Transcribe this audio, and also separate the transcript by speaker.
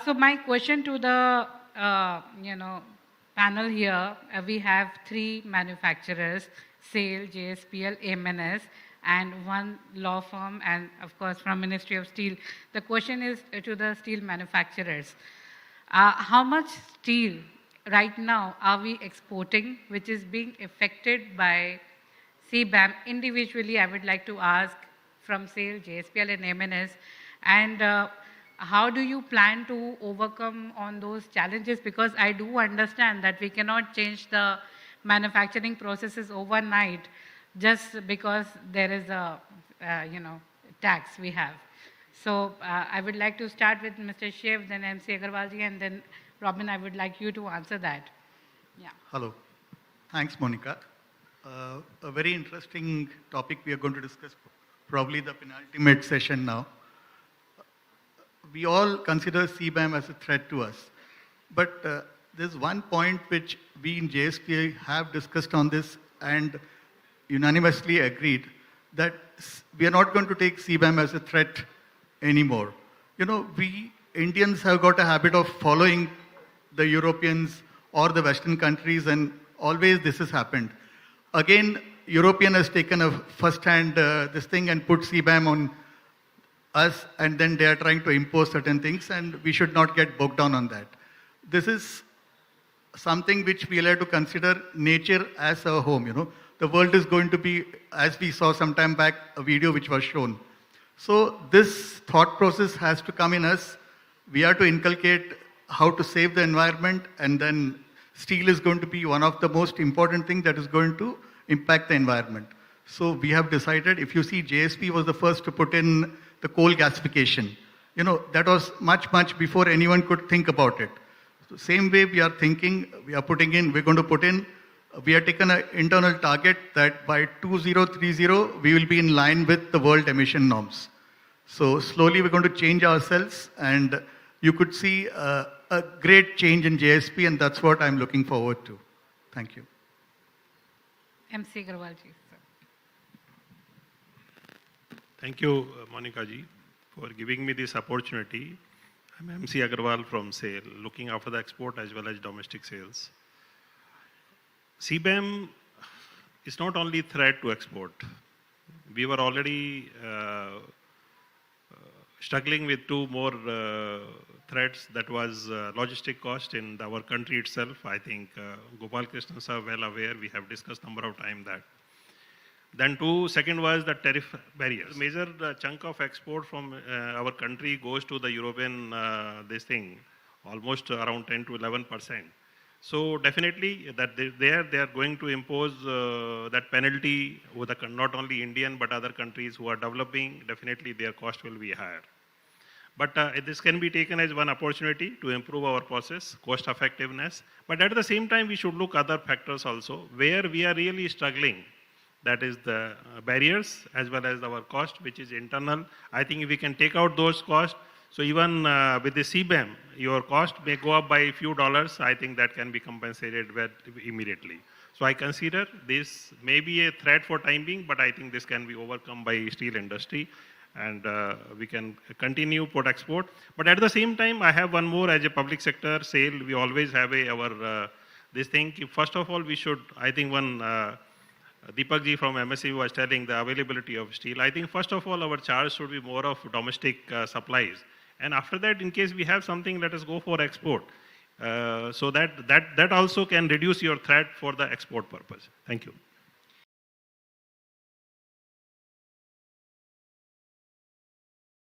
Speaker 1: So my question to the panel here, we have three manufacturers, SAIL, JSPL, MNS, and one law firm, and of course from Ministry of Steel. The question is to the steel manufacturers. How much steel right now are we exporting, which is being affected by CBAM? Individually, I would like to ask from SAIL, JSPL, and MNS, and how do you plan to overcome on those challenges? Because I do understand that we cannot change the manufacturing processes overnight just because there is a tax we have. So I would like to start with Mr. Shiv, then MC Agarwalji, and then Robin, I would like you to answer that. Yeah.
Speaker 2: Hello. Thanks, Monica. A very interesting topic we are going to discuss, probably the penultimate session now. We all consider CBAM as a threat to us. But there's one point which we in JSPA have discussed on this and unanimously agreed that we are not going to take CBAM as a threat anymore. You know, we Indians have got a habit of following the Europeans or the Western countries, and always this has happened. Again, European has taken a first-hand this thing and put CBAM on us, and then they are trying to impose certain things, and we should not get bogged down on that. This is something which we have to consider nature as a home, you know. The world is going to be, as we saw some time back, a video which was shown. So this thought process has to come in us. We have to inculcate how to save the environment, and then steel is going to be one of the most important things that is going to impact the environment. So we have decided, if you see, JSP was the first to put in the coal gasification. You know, that was much, much before anyone could think about it. So same way we are thinking, we are putting in, we're going to put in, we have taken an internal target that by 2030, we will be in line with the world emission norms. So slowly we're going to change ourselves, and you could see a great change in JSP, and that's what I'm looking forward to. Thank you.
Speaker 1: MC Agarwalji.
Speaker 3: Thank you, Monica ji, for giving me this opportunity. I'm MC Agarwal from SAIL, looking after the export as well as domestic sales. CBAM is not only threat to export. We were already struggling with two more threats, that was logistic cost in our country itself. I think Gopal Krishnan sir well aware, we have discussed number of times that. Then second was the tariff barriers. Major chunk of export from our country goes to the European, this thing, almost around 10 to 11%. So definitely that they are going to impose that penalty with not only Indian but other countries who are developing. Definitely their cost will be higher. But this can be taken as one opportunity to improve our process, cost effectiveness. But at the same time, we should look other factors also where we are really struggling. That is the barriers as well as our cost, which is internal. I think if we can take out those costs, so even with the CBAM, your cost may go up by a few dollars. I think that can be compensated immediately. So I consider this may be a threat for time being, but I think this can be overcome by steel industry, and we can continue port export. But at the same time, I have one more as a public sector SAIL. We always have our this thing. First of all, we should, I think one Deepak ji from MSC was telling the availability of steel. I think first of all, our charge should be more of domestic supplies. And after that, in case we have something, let us go for export. So that also can reduce your threat for the export purpose. Thank you.